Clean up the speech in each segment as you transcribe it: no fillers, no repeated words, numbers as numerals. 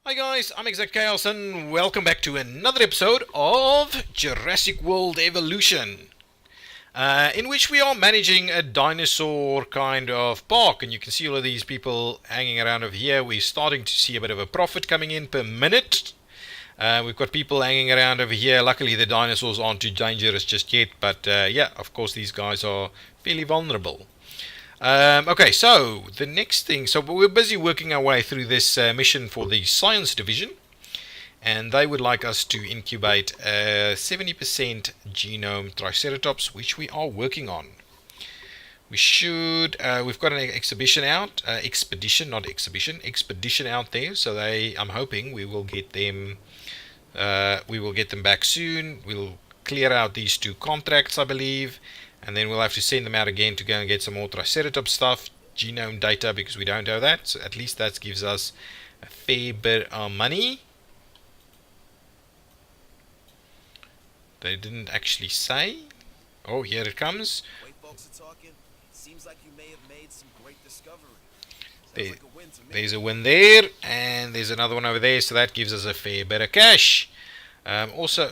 Hi guys, I'm ExactChaos and welcome back to another episode of Jurassic World Evolution, in which we are managing a dinosaur kind of park, and you can see all of these people hanging around over here. We're starting to see a bit of a profit coming in per minute. We've got people hanging around over here. Luckily the dinosaurs aren't too dangerous just yet, but yeah, of course these guys are fairly vulnerable. Okay, so the next thing, so we're busy working our way through this mission for the science division, and they would like us to incubate a 70% genome triceratops, which we are working on. We've got an exhibition out, expedition, not exhibition, expedition out there, so I'm hoping we will get them back soon. We'll clear out these two contracts, I believe, and then we'll have to send them out again to go and get some more triceratops stuff, genome data, because we don't have that. So at least that gives us a fair bit of money. They didn't actually say. Oh, here it comes. Wait, folks are talking. Seems like you may have made some great discovery. There, Like a win to me. there's a win there, and there's another one over there, so that gives us a fair bit of cash. Also,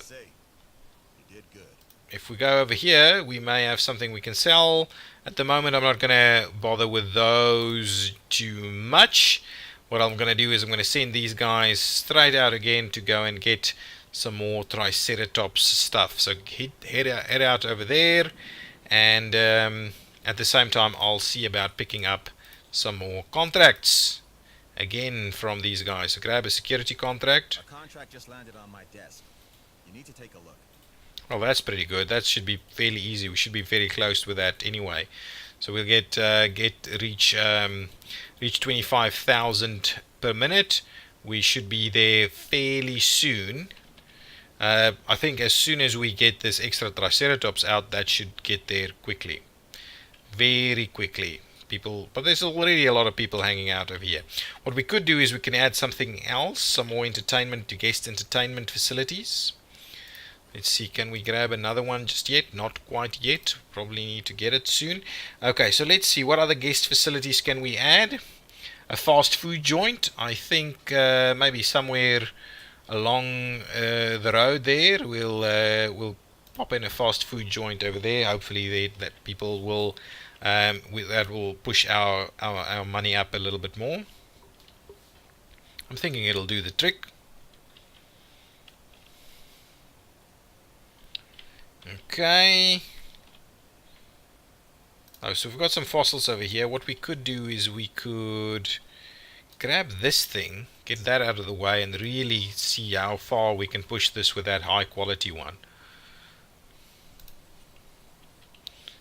You did good. if we go over here, we may have something we can sell. At the moment, I'm not going to bother with those too much. What I'm going to do is I'm going to send these guys straight out again to go and get some more triceratops stuff. So head out over there, and at the same time, I'll see about picking up some more contracts again from these guys. So grab a security contract. A contract just landed on my desk. You need to take a look. Well, that's pretty good. That should be fairly easy. We should be very close with that anyway. So we'll reach 25,000 per minute. We should be there fairly soon. I think as soon as we get this extra triceratops out, that should get there quickly, very quickly. But there's already a lot of people hanging out over here. What we could do is we can add something else, some more entertainment to guest entertainment facilities. Let's see, can we grab another one just yet? Not quite yet. Probably need to get it soon. Okay, so let's see, what other guest facilities can we add? A fast food joint. I think maybe somewhere along the road there, we'll pop in a fast food joint over there. Hopefully that people will that will push our money up a little bit more. I'm thinking it'll do the trick. Okay. Oh, so we've got some fossils over here. What we could do is we could grab this thing, get that out of the way, and really see how far we can push this with that high quality one.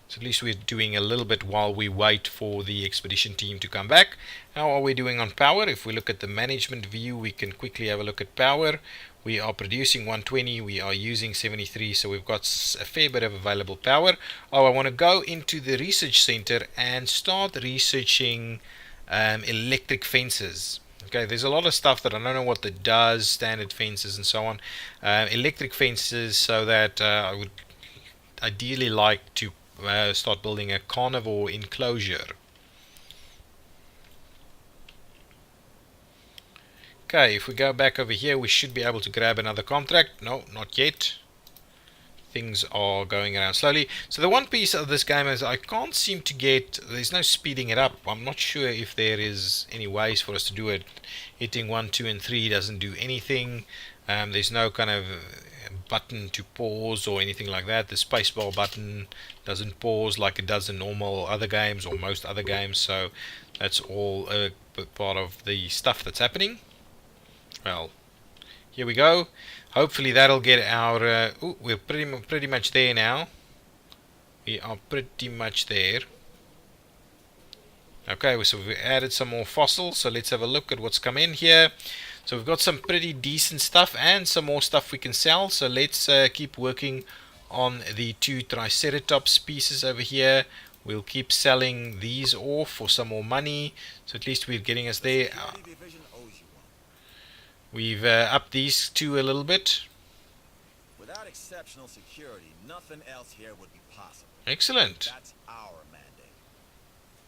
So at least we're doing a little bit while we wait for the expedition team to come back. How are we doing on power? If we look at the management view, we can quickly have a look at power. We are producing 120, we are using 73, so we've got a fair bit of available power. Oh, I want to go into the research center and start researching electric fences. Okay, there's a lot of stuff that I don't know what that does, standard fences and so on. Electric fences, so that I would ideally like to start building a carnivore enclosure. Okay, if we go back over here, we should be able to grab another contract. No, not yet. Things are going around slowly. So the one piece of this game is I can't seem to get, there's no speeding it up. I'm not sure if there is any ways for us to do it. Hitting 1, 2 and 3 doesn't do anything. There's no kind of button to pause or anything like that. The spacebar button doesn't pause like it does in normal other games or most other games. So that's all part of the stuff that's happening. Well, here we go. Hopefully that'll get our... we're pretty much there now. We are pretty much there. Okay, so we've added some more fossils. So let's have a look at what's come in here. So we've got some pretty decent stuff and some more stuff we can sell. So let's keep working on the 2 triceratops pieces over here. We'll keep selling these off for some more money. So at least we're getting us there. We've upped these 2 a little bit. Without exceptional security, nothing else here would be possible. Excellent. That's our mandate.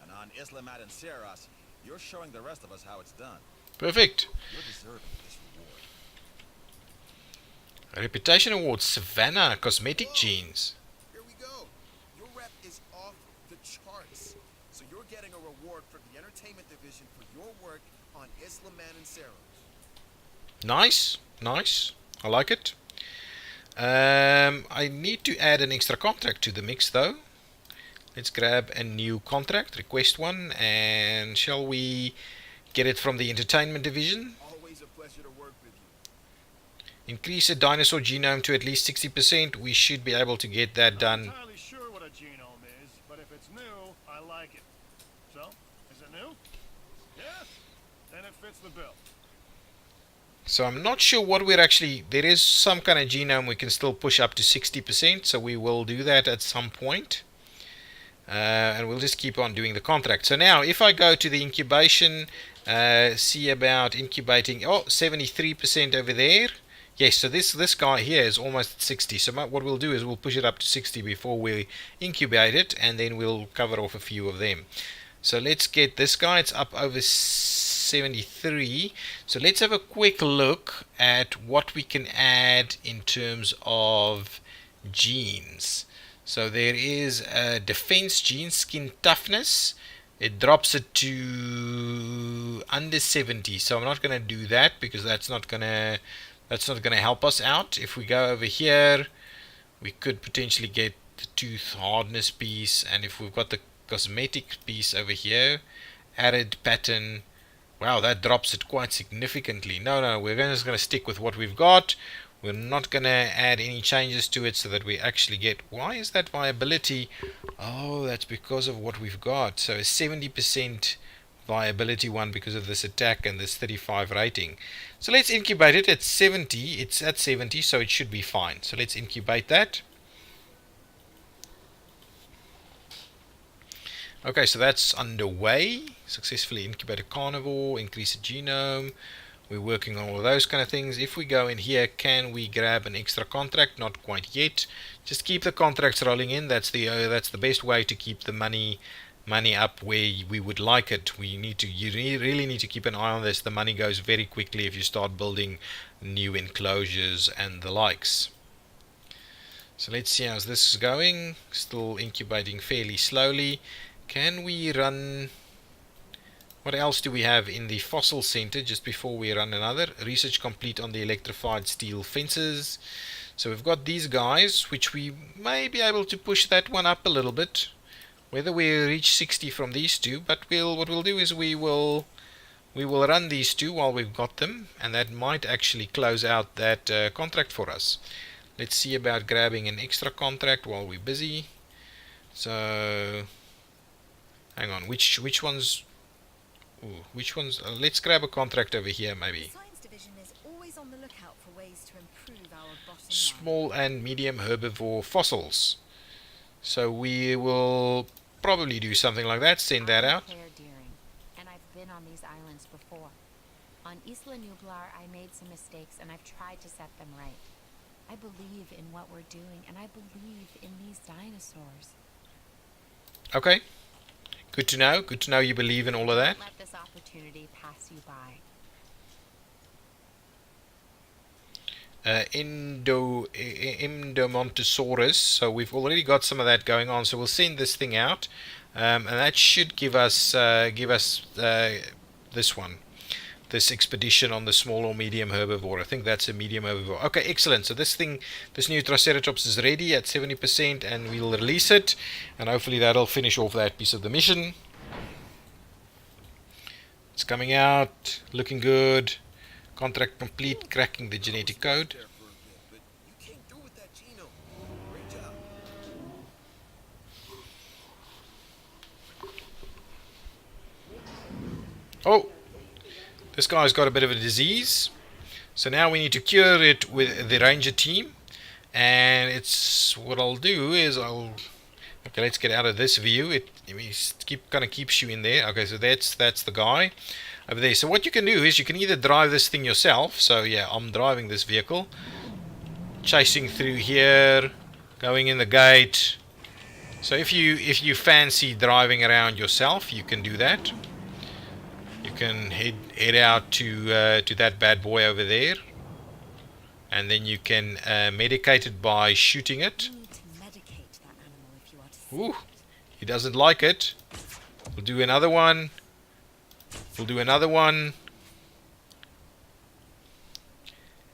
And on Isla Madancieras, you're showing the rest of us how it's done. Perfect. You're deserving of this Reputation Award, Savannah, cosmetic Whoa. genes. Here we go. Your rep is off the charts. So you're getting a reward from the entertainment division for your work on Isla Man and Sarah. Nice, nice. I like it. I need to add an extra contract to the mix though. Let's grab a new contract, request one, and shall we get it from the entertainment division? Always a pleasure to work with you. Increase a dinosaur genome to at least 60%. We should be able to get that done. I'm not entirely sure what a genome is, but if it's new, I like it. So, is it new? Yes? Then it fits the bill. So I'm not sure what we're actually... There is some kind of genome we can still push up to 60%, so we will do that at some point. And we'll just keep on doing the contract. So now, if I go to the incubation, see about incubating... Oh, 73% over there. Yes, so this guy here is almost at 60. So what we'll do is we'll push it up to 60 before we incubate it, and then we'll cover off a few of them. So let's get this guy. It's up over 73. So let's have a quick look at what we can add in terms of genes. So there is a defense gene, skin toughness. It drops it to under 70. So I'm not going to do that because that's not going to help us out. If we go over here, we could potentially get the tooth hardness piece, and if we've got the cosmetic piece over here, added pattern, wow, that drops it quite significantly. No, we're just going to stick with what we've got. We're not going to add any changes to it so that we actually get... Why is that viability? Oh, that's because of what we've got. So a 70% viability one because of this attack and this 35 rating. So let's incubate it at 70. It's at 70, so it should be fine. So let's incubate that. Okay, so that's underway. Successfully incubate a carnivore, increase a genome. We're working on all of those kind of things. If we go in here, can we grab an extra contract? Not quite yet. Just keep the contracts rolling in. That's the best way to keep the money up where we would like it. You really need to keep an eye on this. The money goes very quickly if you start building new enclosures and the likes. So let's see how this is going. Still incubating fairly slowly. Can we run... What else do we have in the fossil center just before we run another? Research complete on the electrified steel fences. So we've got these guys, which we may be able to push that one up a little bit. Whether we reach 60 from these two, but what we'll do is we will run these two while we've got them, and that might actually close out that contract for us. Let's see about grabbing an extra contract while we're busy. So hang on, which ones? Ooh, which ones? Let's grab a contract over here, maybe. Science division is always on the lookout for ways to improve our bottom line. Small and medium herbivore fossils. So we will probably do something like that. Send that out. I'm Claire Deering, and I've been on these islands before. On Isla Nublar, I made some mistakes, and I've tried to set them right. I believe in what we're doing, and I believe in these dinosaurs. Okay. Good to know. Good to know you believe in all of that. Don't let this opportunity pass you by. Indomontosaurus. So we've already got some of that going on. So we'll send this thing out, and that should give us this one, this expedition on the small or medium herbivore. I think that's a medium herbivore. Okay, excellent. So this new Triceratops is ready at 70%, and we'll release it, and hopefully that'll finish off that piece of the mission. It's coming out, looking good. Contract complete, cracking the genetic code. There for a bit, but you came through with that genome. Great job. Oh, this guy's got a bit of a disease. So now we need to cure it with the ranger team. And it's what I'll do is okay, let's get out of this view. It kind of keeps you in there. Okay, so that's the guy over there. So what you can do is you can either drive this thing yourself. So yeah, I'm driving this vehicle, chasing through here, going in the gate. So if you fancy driving around yourself, you can do that. You can head out to that bad boy over there, and then you can medicate it by shooting it. You need to medicate that animal if you are to save Ooh, it. he doesn't like it. We'll do another one. We'll do another one.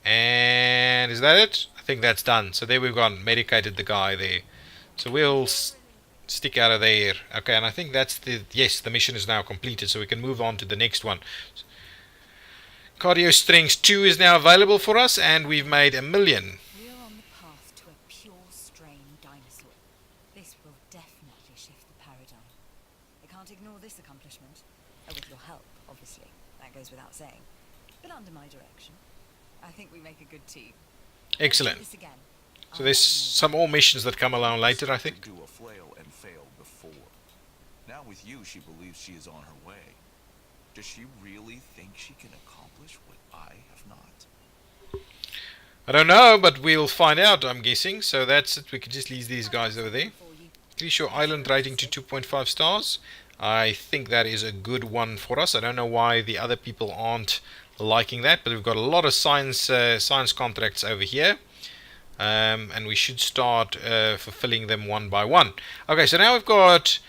And is that it? I think that's done. So there we've gone, medicated the guy there. So we'll stick out of there. Okay, and I think that's the mission is now completed, so we can move on to the next one. Cardio Strength 2 is now available for us, and we've made 1 million. We are on the path to a pure strain dinosaur. This will definitely shift the paradigm. I can't ignore this accomplishment. With your help, obviously. That goes without saying. But under my direction. I think we make a good team. Excellent. Let's do this again. So there's some more missions that come along later, I think. Do a flail and failed before. Now with you, she believes she is on her way. Does she really think she can accomplish what I have not? I don't know, but we'll find out, I'm guessing. So that's it. We can just leave these guys over there. Increase your island rating to 2.5 stars. I think that is a good one for us. I don't know why the other people aren't liking that, but we've got a lot of science contracts over here. And we should start fulfilling them one by one. Okay, so now we've got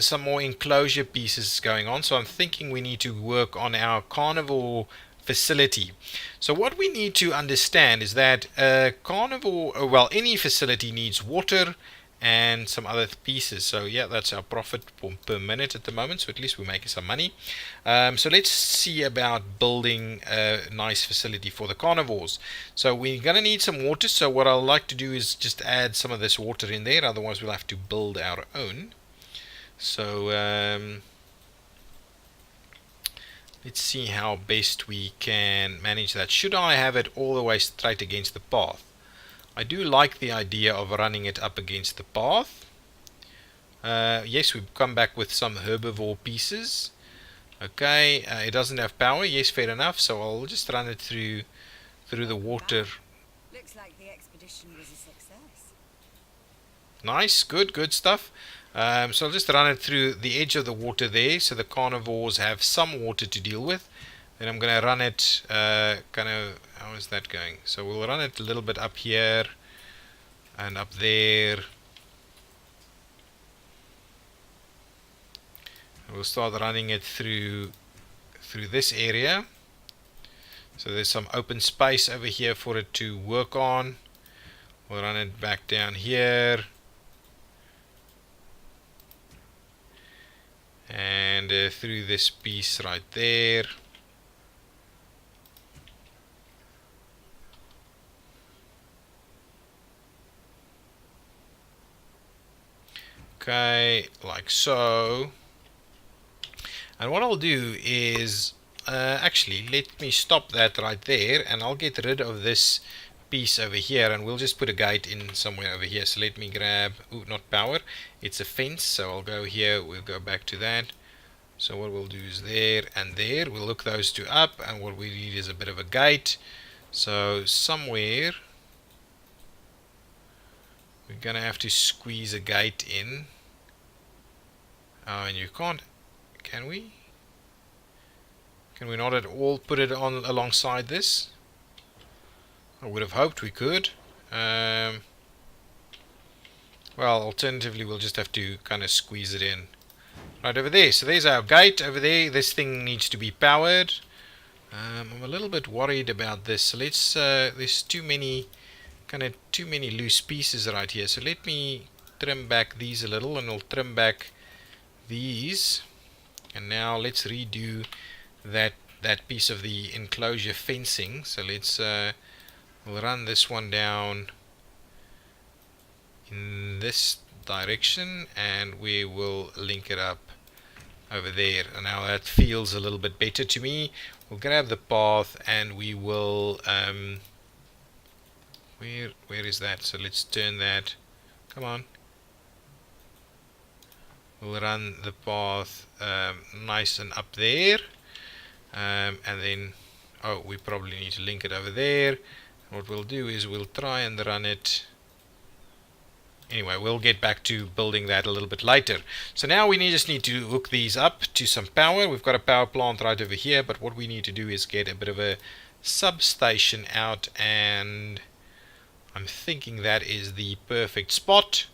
some more enclosure pieces going on. So I'm thinking we need to work on our carnivore facility. So what we need to understand is that any facility needs water and some other pieces. So yeah, that's our profit per minute at the moment, so at least we're making some money. So let's see about building a nice facility for the carnivores. So we're gonna need some water, so what I'll like to do is just add some of this water in there, otherwise we'll have to build our own. So let's see how best we can manage that. Should I have it all the way straight against the path? I do like the idea of running it up against the path. Yes, we've come back with some herbivore pieces. Okay, it doesn't have power. Yes, fair enough. So I'll just run it through the water. Looks like the expedition was a success. Nice, good stuff. So I'll just run it through the edge of the water there, so the carnivores have some water to deal with. Then I'm going to run it how is that going? So we'll run it a little bit up here and up there. And we'll start running it through this area. So there's some open space over here for it to work on. We'll run it back down here. And through this piece right there. Okay, like so. And what I'll do is actually let me stop that right there, and I'll get rid of this piece over here, and we'll just put a gate in somewhere over here. So let me grab, not power, it's a fence, so I'll go here, we'll go back to that. So what we'll do is there and there, we'll look those two up, and what we need is a bit of a gate. So somewhere we're gonna have to squeeze a gate in. And you can't, can we? Can we not at all put it on alongside this? I would have hoped we could. Well, alternatively we'll just have to kind of squeeze it in. Right over there, so there's our gate over there. This thing needs to be powered. I'm a little bit worried about this. So let's, there's too many loose pieces right here. So let me trim back these a little, and we'll trim back these. And now let's redo that piece of the enclosure fencing. So let's we'll run this one down in this direction, and we will link it up over there. And now that feels a little bit better to me. We'll grab the path and we will where is that? So let's turn that, come on. We'll run the path nice and up there, and then we probably need to link it over there. What we'll do is we'll try and run it. Anyway, we'll get back to building that a little bit later. So now we just need to hook these up to some power. We've got a power plant right over here, but what we need to do is get a bit of a substation out, and I'm thinking that is the perfect spot.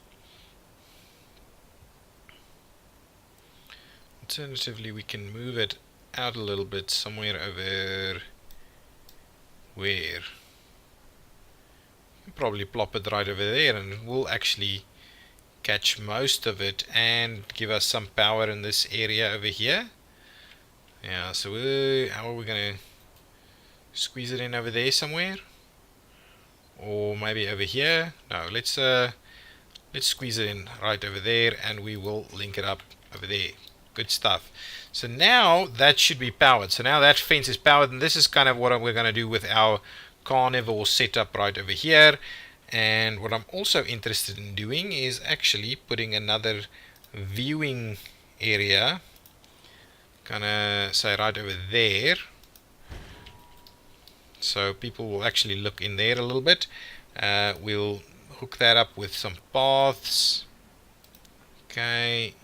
Alternatively, we can move it out a little bit, somewhere over where? Probably plop it right over there, and it will actually catch most of it and give us some power in this area over here. Yeah, so how are we going to squeeze it in over there somewhere? Or maybe over here? No, let's squeeze it in right over there, and we will link it up over there. Good stuff. So now that should be powered. So now that fence is powered, and this is kind of what we're going to do with our carnivore setup right over here. And what I'm also interested in doing is actually putting another viewing area, gonna say right over there, so people will actually look in there a little bit. We'll hook that up with some paths. Okay,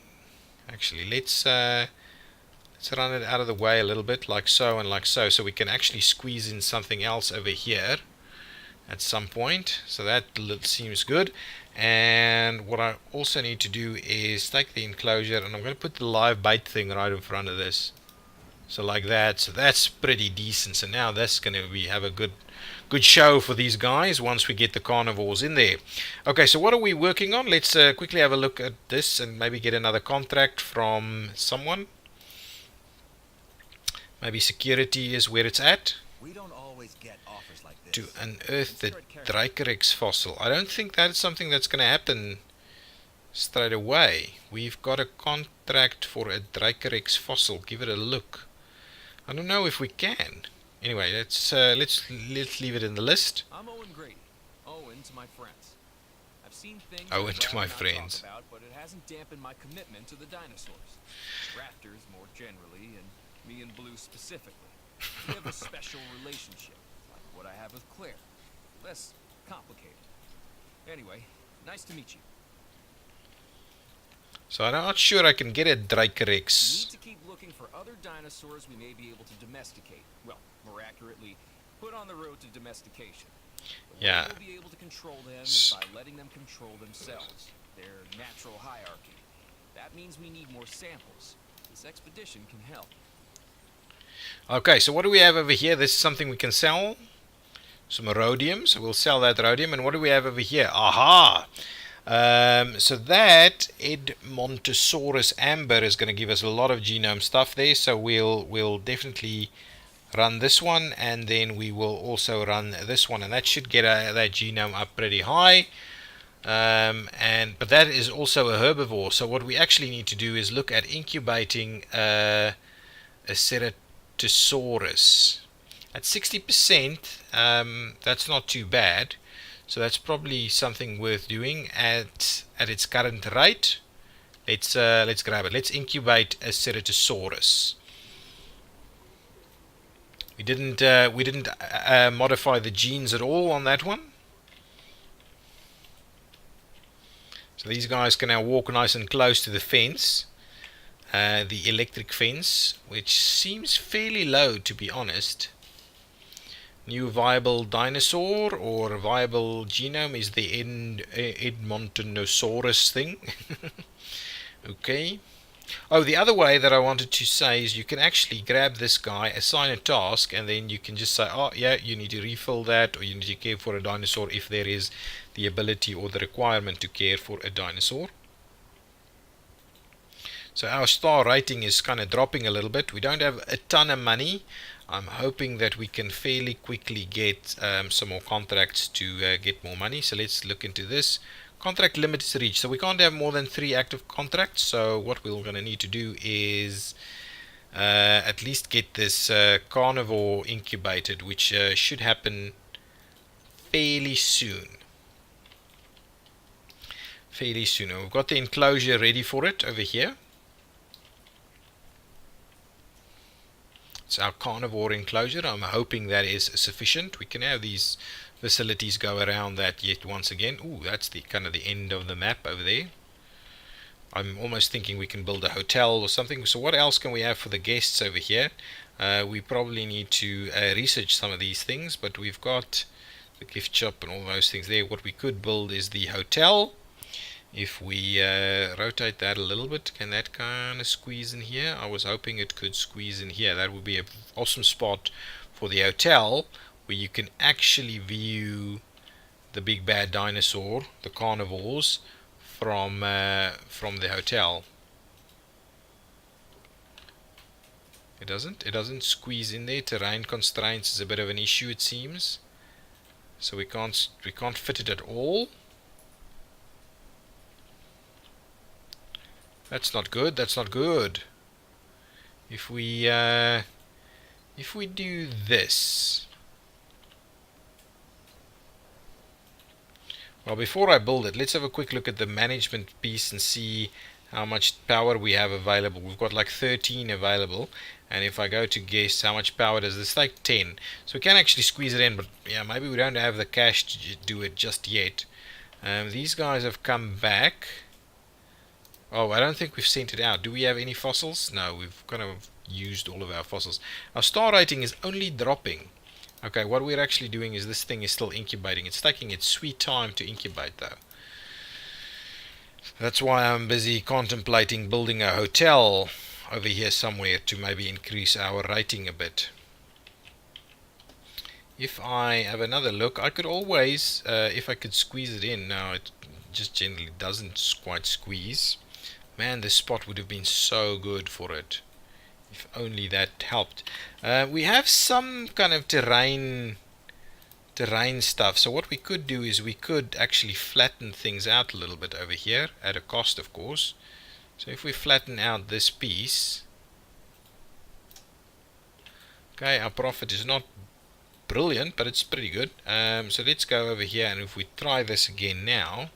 actually let's run it out of the way a little bit, like so and like so, so we can actually squeeze in something else over here at some point. So that seems good. And what I also need to do is take the enclosure, and I'm going to put the live bait thing right in front of this, so like that. So that's pretty decent. So now that's going to have a good show for these guys once we get the carnivores in there. Okay, so what are we working on? Let's quickly have a look at this and maybe get another contract from someone. Maybe security is where it's at. We don't always get offers like this. To unearth the Drycarex fossil. I don't think that's something that's going to happen straight away. We've got a contract for a Drycarex fossil. Give it a look. I don't know if we can. Anyway, let's leave it in the list. I'm Owen Grady. Owen to my friends. I've seen things Owen I'd to my rather not friends. talk about, but it hasn't dampened my commitment to the dinosaurs. Raptors more generally, and me and Blue specifically. We have a special relationship, like what I have with Claire. Less complicated. Anyway, nice to meet you. So I'm not sure I can get a We Drycarex. need to keep looking for other dinosaurs we may be able to domesticate. Well, more accurately, put on the road to domestication. The way Yeah. we'll be able to control them is by letting them control themselves, their natural hierarchy. That means we need more samples. This expedition can help. Okay, so what do we have over here? This is something we can sell. Some rhodium, so we'll sell that rhodium. And what do we have over here? Aha! So that Edmontosaurus amber is going to give us a lot of genome stuff there. So we'll definitely run this one, and then we will also run this one, and that should get that genome up pretty high. But that is also a herbivore. So what we actually need to do is look at incubating a Ceratosaurus at 60%. That's not too bad. So that's probably something worth doing at its current rate. Let's grab it. Let's incubate a Ceratosaurus. We didn't modify the genes at all on that one. So these guys can now walk nice and close to the fence, the electric fence, which seems fairly low, to be honest. New viable dinosaur or viable genome is the Edmontosaurus thing. Okay. Oh, the other way that I wanted to say is you can actually grab this guy, assign a task, and then you can just say, oh yeah, you need to refill that, or you need to care for a dinosaur if there is the ability or the requirement to care for a dinosaur. So our star rating is kind of dropping a little bit. We don't have a ton of money. I'm hoping that we can fairly quickly get some more contracts to get more money. So let's look into this. Contract limit is reached. So we can't have more than 3 active contracts. So what we're going to need to do is at least get this carnivore incubated, which should happen fairly soon. Fairly soon. We've got the enclosure ready for it over here. It's our carnivore enclosure. I'm hoping that is sufficient. We can have these facilities go around that yet once again. Ooh, that's the kind of the end of the map over there. I'm almost thinking we can build a hotel or something. So what else can we have for the guests over here? We probably need to research some of these things, but we've got the gift shop and all those things there. What we could build is the hotel. If we rotate that a little bit, can that kind of squeeze in here? I was hoping it could squeeze in here. That would be an awesome spot for the hotel, where you can actually view the big bad dinosaur, the carnivores, from the hotel. It doesn't squeeze in there. Terrain constraints is a bit of an issue, it seems. So we can't fit it at all. That's not good. That's not good. If we do this. Well, before I build it, let's have a quick look at the management piece and see how much power we have available. We've got like 13 available, and if I go to guess how much power does this take, 10. So we can actually squeeze it in, but yeah, maybe we don't have the cash to do it just yet. These guys have come back. Oh, I don't think we've sent it out. Do we have any fossils? No, we've kind of used all of our fossils. Our star rating is only dropping. Okay, what we're actually doing is this thing is still incubating. It's taking its sweet time to incubate though. That's why I'm busy contemplating building a hotel over here somewhere to maybe increase our rating a bit. If I have another look, I could always, if I could squeeze it in. Now it just generally doesn't quite squeeze. Man, this spot would have been so good for it. If only that helped. We have some kind of terrain stuff. So what we could do is we could actually flatten things out a little bit over here, at a cost of course. So if we flatten out this piece, okay, our profit is not brilliant, but it's pretty good. So let's go over here, and if we try this again now,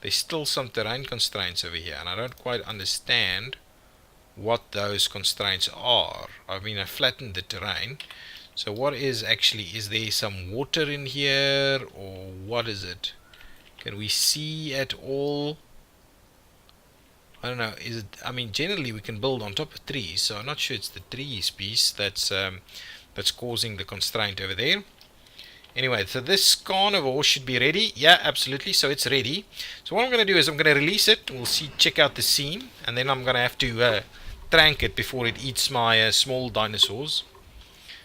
there's still some terrain constraints over here, and I don't quite understand what those constraints are. I mean, I flattened the terrain. So what is actually, is there some water in here, or what is it? Can we see at all? I don't know. Is it? I mean, generally we can build on top of trees, so I'm not sure it's the trees piece that's causing the constraint over there. Anyway, so this carnivore should be ready. Yeah, absolutely. So it's ready. So what I'm going to do is I'm going to release it. We'll see, check out the scene, and then I'm going to have to trank it before it eats my small dinosaurs.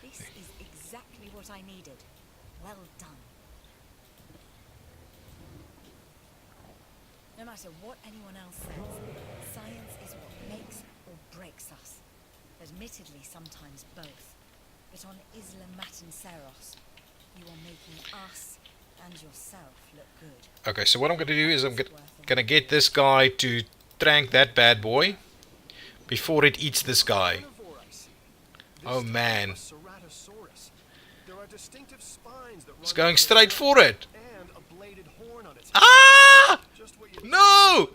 This is exactly what I needed. Well done. No matter what anyone else says, science is what makes or breaks us. Admittedly, sometimes both. But on Isla Matanceros, you are making us and yourself look good. Okay, so what I'm going to do is I'm going to get this guy to trank that bad boy before it eats this guy. Oh man. It's going straight for it. Ah! No!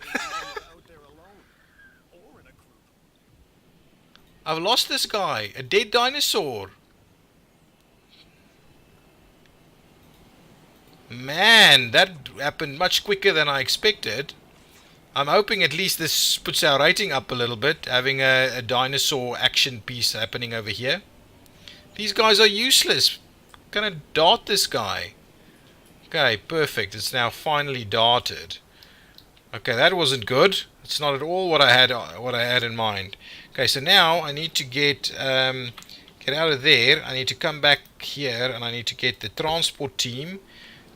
I've lost this guy. A dead dinosaur. Man, that happened much quicker than I expected. I'm hoping at least this puts our rating up a little bit, having a dinosaur action piece happening over here. These guys are useless. Gonna dart this guy. Okay, perfect. It's now finally darted. Okay, that wasn't good. It's not at all what I had in mind. Okay, so now I need to get out of there. I need to come back here, and I need to get the transport team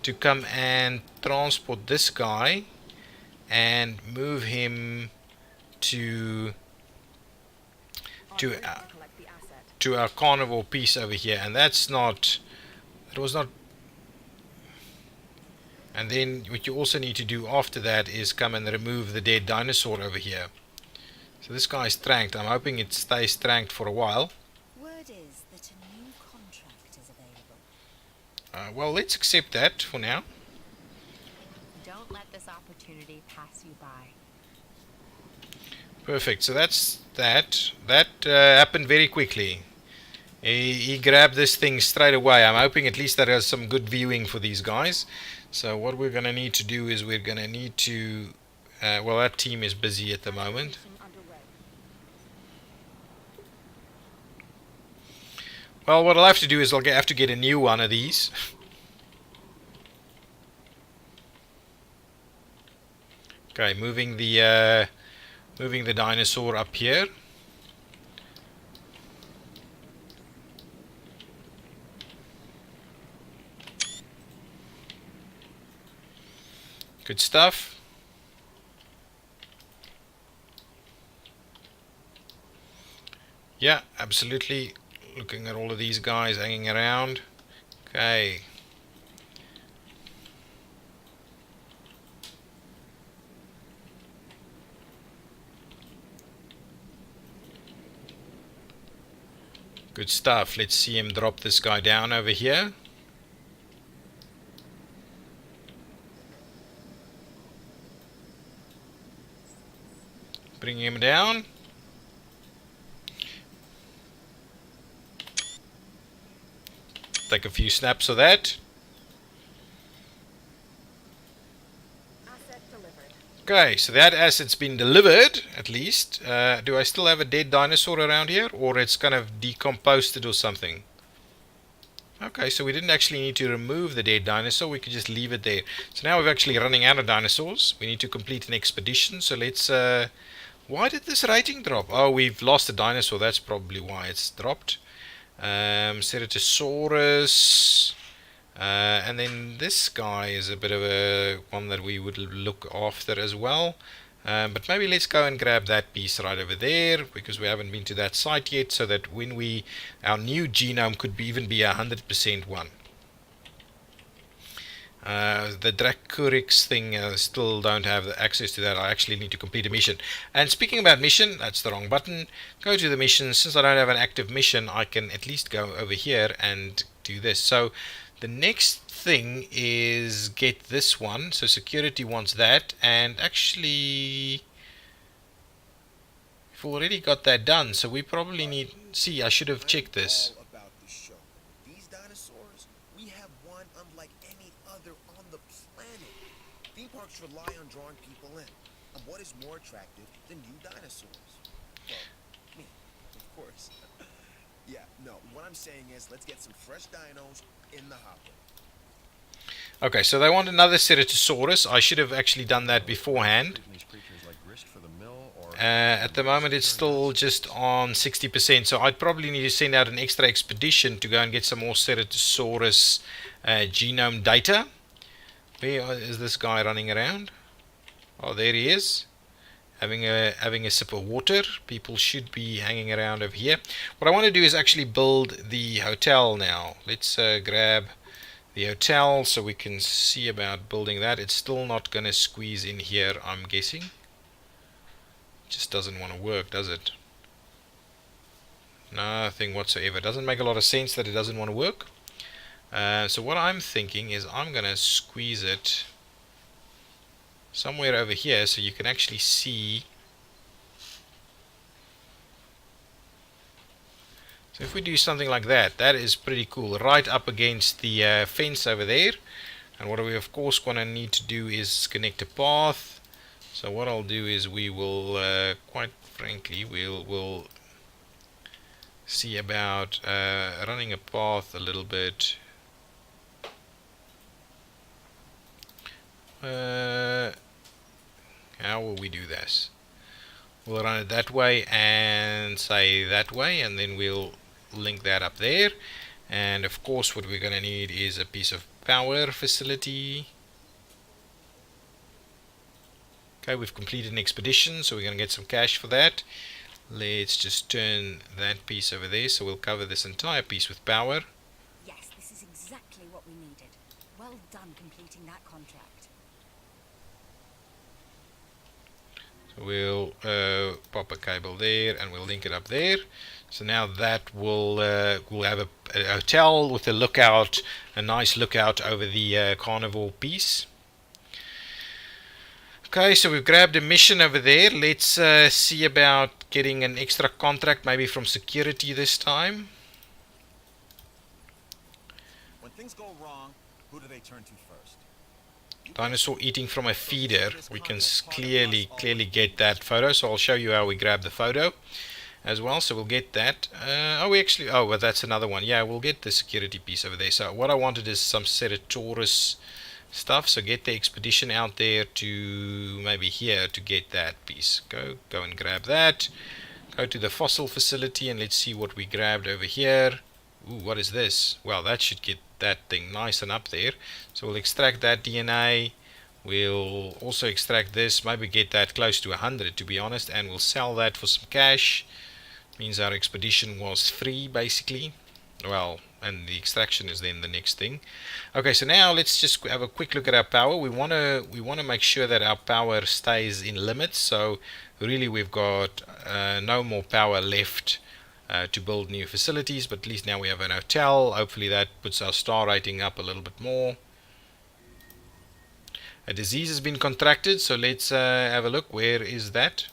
to come and transport this guy and move him to our carnivore piece over here, and that was not. And then what you also need to do after that is come and remove the dead dinosaur over here. So this guy's tranked. I'm hoping it stays tranked for a while. Word is that a new contract is available. Well, let's accept that for now. Don't let this opportunity pass you by. Perfect. So that's that. That happened very quickly. He grabbed this thing straight away. I'm hoping at least that has some good viewing for these guys. So what we're going to need to do is we're going to need to... well, that team is busy at the moment. Well, what I'll have to do is have to get a new one of these. Okay, moving the dinosaur up here. Good stuff. Yeah, absolutely. Looking at all of these guys hanging around. Okay. Good stuff. Let's see him drop this guy down over here. Bring him down. Take a few snaps of that. Asset delivered. Okay, so that asset's been delivered, at least. Do I still have a dead dinosaur around here? Or it's kind of decomposed it or something? Okay, so we didn't actually need to remove the dead dinosaur. We could just leave it there. So now we're actually running out of dinosaurs. We need to complete an expedition. So let's... why did this rating drop? Oh, we've lost a dinosaur. That's probably why it's dropped. Ceratosaurus... and then this guy is a bit of a one that we would look after as well. But maybe let's go and grab that piece right over there, because we haven't been to that site yet, so that when our new genome could even be 100% one. The Dracurix thing, still don't have the access to that. I actually need to complete a mission. And speaking about mission, that's the wrong button. Go to the mission. Since I don't have an active mission, I can at least go over here and do this. So the next thing is get this one. So security wants that, and actually we've already got that done. So we probably need... See, I should have checked this. All about the show. These dinosaurs, we have one unlike any other on the planet. Theme parks rely on drawing people in. And what is more attractive than new dinosaurs? Well, me, of course. Yeah, no, what I'm saying is let's get some fresh dinos in the hopper. Okay, so they want another Ceratosaurus. I should have actually done that beforehand. At the moment it's still just on 60%, so I'd probably need to send out an extra expedition to go and get some more Ceratosaurus genome data. Where is this guy running around? Oh, there he is, having a sip of water. People should be hanging around over here. What I want to do is actually build the hotel now. Let's grab the hotel so we can see about building that. It's still not going to squeeze in here, I'm guessing. Just doesn't want to work, does it? Nothing whatsoever. Doesn't make a lot of sense that it doesn't want to work. So what I'm thinking is I'm going to squeeze it somewhere over here so you can actually see. So if we do something like that, that is pretty cool, right up against the fence over there. And what we of course going to need to do is connect a path. So what I'll do is we will, quite frankly, we'll see about running a path a little bit. How will we do this? We'll run it that way and say that way, and then we'll link that up there. And of course what we're going to need is a piece of power facility. Okay, we've completed an expedition, so we're going to get some cash for that. Let's just turn that piece over there, so we'll cover this entire piece with power. Yes, this is exactly what we needed. Well done completing that contract. So we'll pop a cable there and we'll link it up there. So now that will we'll have a hotel with a lookout, a nice lookout over the carnivore piece. Okay, so we've grabbed a mission over there. Let's see about getting an extra contract, maybe from security this time. When things go wrong, who do they turn to first? Dinosaur eating from a feeder. We can clearly get that photo, so I'll show you how we grab the photo. as well, so we'll get that. Well, that's another one. Yeah, we'll get the security piece over there. So what I wanted is some Ceratosaurus stuff, so get the expedition out there to maybe here to get that piece. Go and grab that. Go to the fossil facility and let's see what we grabbed over here. Ooh, what is this? Well, that should get that thing nice and up there. So we'll extract that DNA. We'll also extract this, maybe get that close to 100 to be honest, and we'll sell that for some cash. Means our expedition was free basically. Well, and the extraction is then the next thing. Okay, so now let's just have a quick look at our power. We want to make sure that our power stays in limits. So really we've got no more power left to build new facilities, but at least now we have an hotel. Hopefully that puts our star rating up a little bit more. A disease has been contracted, so let's have a look. Where is that?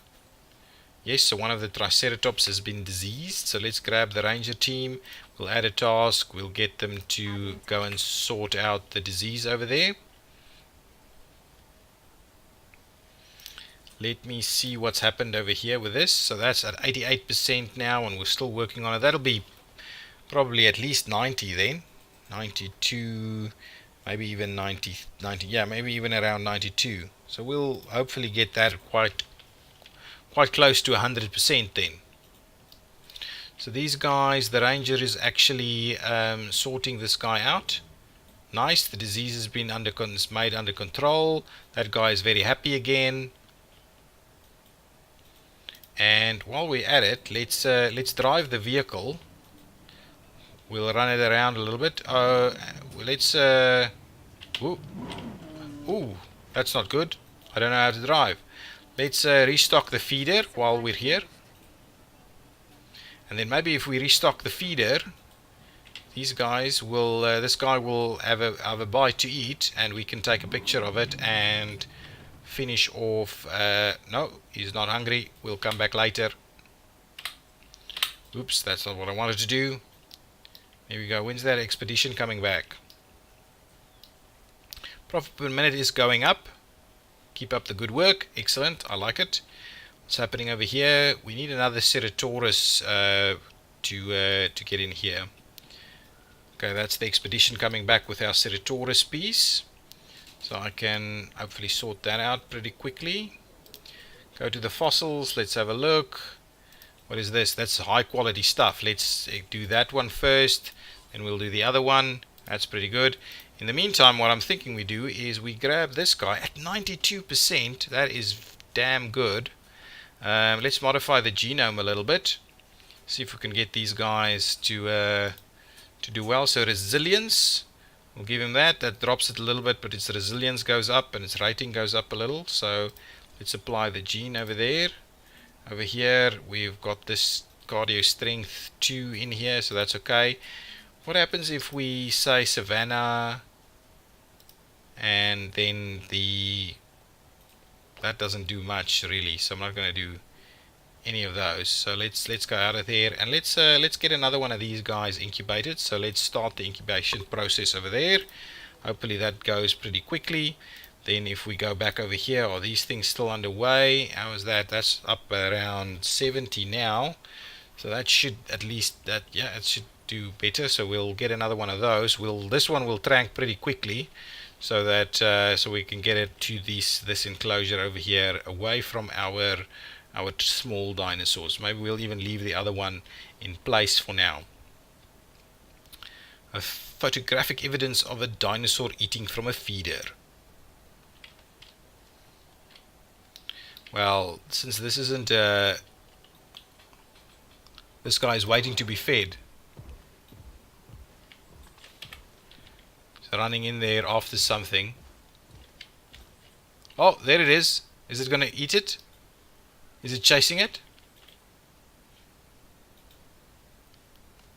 Yes, so one of the Triceratops has been diseased. So let's grab the ranger team. We'll add a task. We'll get them to go and sort out the disease over there. Let me see what's happened over here with this. So that's at 88% now, and we're still working on it. That'll be probably at least 90 then. 92, maybe even 90, yeah, maybe even around 92. So we'll hopefully get that quite close to 100% then. So these guys, the ranger is actually sorting this guy out. Nice, the disease has been made under control. That guy is very happy again. And while we're at it, let's drive the vehicle. We'll run it around a little bit. Let's ooh, that's not good. I don't know how to drive. Let's restock the feeder while we're here. And then maybe if we restock the feeder, these guys will, this guy will have a bite to eat, and we can take a picture of it and finish off. No, he's not hungry. We'll come back later. Oops, that's not what I wanted to do. Here we go. When's that expedition coming back? Profit per minute is going up. Keep up the good work. Excellent. I like it. What's happening over here? We need another Ceratosaurus to get in here. Okay, that's the expedition coming back with our Ceratosaurus piece. So I can hopefully sort that out pretty quickly. Go to the fossils. Let's have a look. What is this? That's high quality stuff. Let's do that one first. Then we'll do the other one. That's pretty good. In the meantime, what I'm thinking we do is we grab this guy at 92%. That is damn good. Let's modify the genome a little bit. See if we can get these guys to do well. So resilience, we'll give him that. That drops it a little bit, but its resilience goes up and its rating goes up a little. So let's apply the gene over there. Over here, we've got this cardio strength 2 in here, so that's okay. What happens if we say Savannah and then that doesn't do much really, so I'm not going to do any of those. So let's go out of there and let's get another one of these guys incubated. So let's start the incubation process over there. Hopefully that goes pretty quickly. Then if we go back over here, are these things still underway? How is that? That's up around 70 now. So that should at least, it should do better. So we'll get another one of those. This one will trank pretty quickly, so that so we can get it to this enclosure over here, away from our small dinosaurs. Maybe we'll even leave the other one in place for now. A photographic evidence of a dinosaur eating from a feeder. Well, since this isn't this guy is waiting to be fed. So running in there after something. Oh, there it is. Is it going to eat it? Is it chasing it?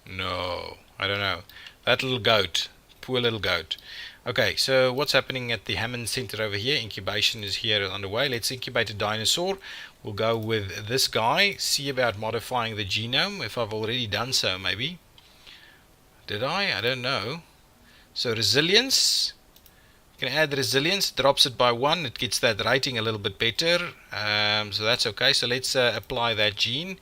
No, I don't know. That little goat. Poor little goat. Okay, so what's happening at the Hammond Center over here? Incubation is here underway. Let's incubate a dinosaur. We'll go with this guy. See about modifying the genome, if I've already done so, maybe. Did I? I don't know. So resilience. You can add resilience. Drops it by 1. It gets that rating a little bit better. So that's okay. So let's apply that gene.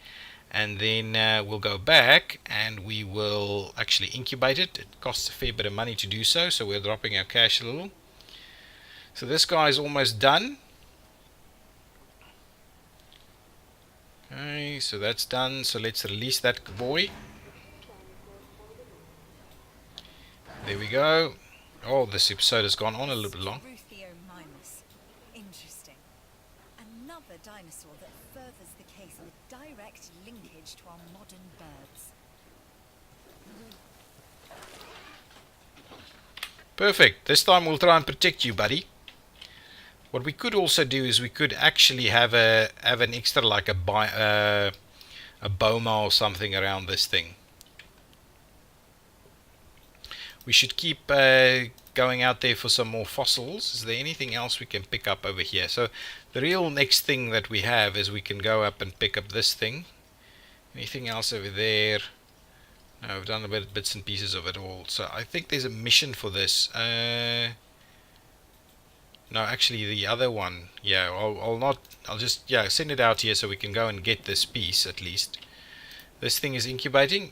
and then we'll go back and we will actually incubate it. It costs a fair bit of money to do so, so we're dropping our cash a little. So this guy is almost done. Okay, so that's done. So let's release that boy. There we go. Oh, this episode has gone on a little bit long. Interesting. Another dinosaur that furthers the case with direct linkage to our modern birds. Perfect. This time we'll try and protect you, buddy. What we could also do is we could actually have an extra, like a boma or something around this thing. We should keep going out there for some more fossils. Is there anything else we can pick up over here? So the real next thing that we have is we can go up and pick up this thing. Anything else over there? No, I've done a bit bits and pieces of it all. So I think there's a mission for this. No, actually the other one. Yeah, I'll just send it out here so we can go and get this piece at least. This thing is incubating.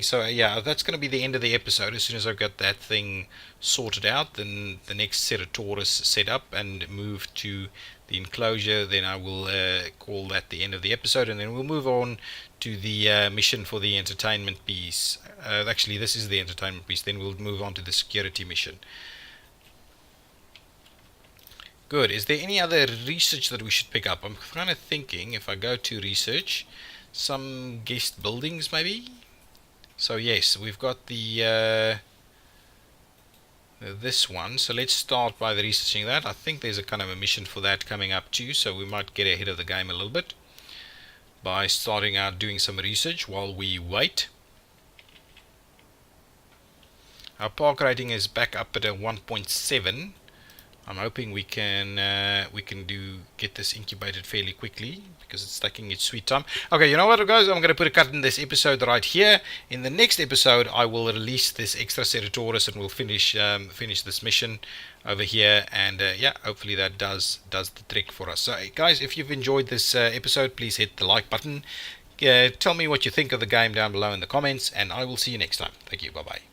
So yeah, that's going to be the end of the episode. As soon as I've got that thing sorted out, then the next Ceratosaurus set up and move to the enclosure, then I will call that the end of the episode, and then we'll move on to the mission for the entertainment piece. Actually, this is the entertainment piece. Then we'll move on to the security mission. Good. Is there any other research that we should pick up? I'm kind of thinking if I go to research, some guest buildings maybe. So yes, we've got the this one. So let's start by researching that. I think there's a kind of a mission for that coming up too. So we might get ahead of the game a little bit by starting out doing some research while we wait. Our park rating is back up at a 1.7. I'm hoping we can get this incubated fairly quickly because it's taking its sweet time. Okay, you know what, guys? I'm going to put a cut in this episode right here. In the next episode, I will release this extra Ceratosaurus and we'll finish this mission over here. And yeah, hopefully that does the trick for us. So, guys, if you've enjoyed this episode, please hit the like button. Tell me what you think of the game down below in the comments, and I will see you next time. Thank you. Bye bye.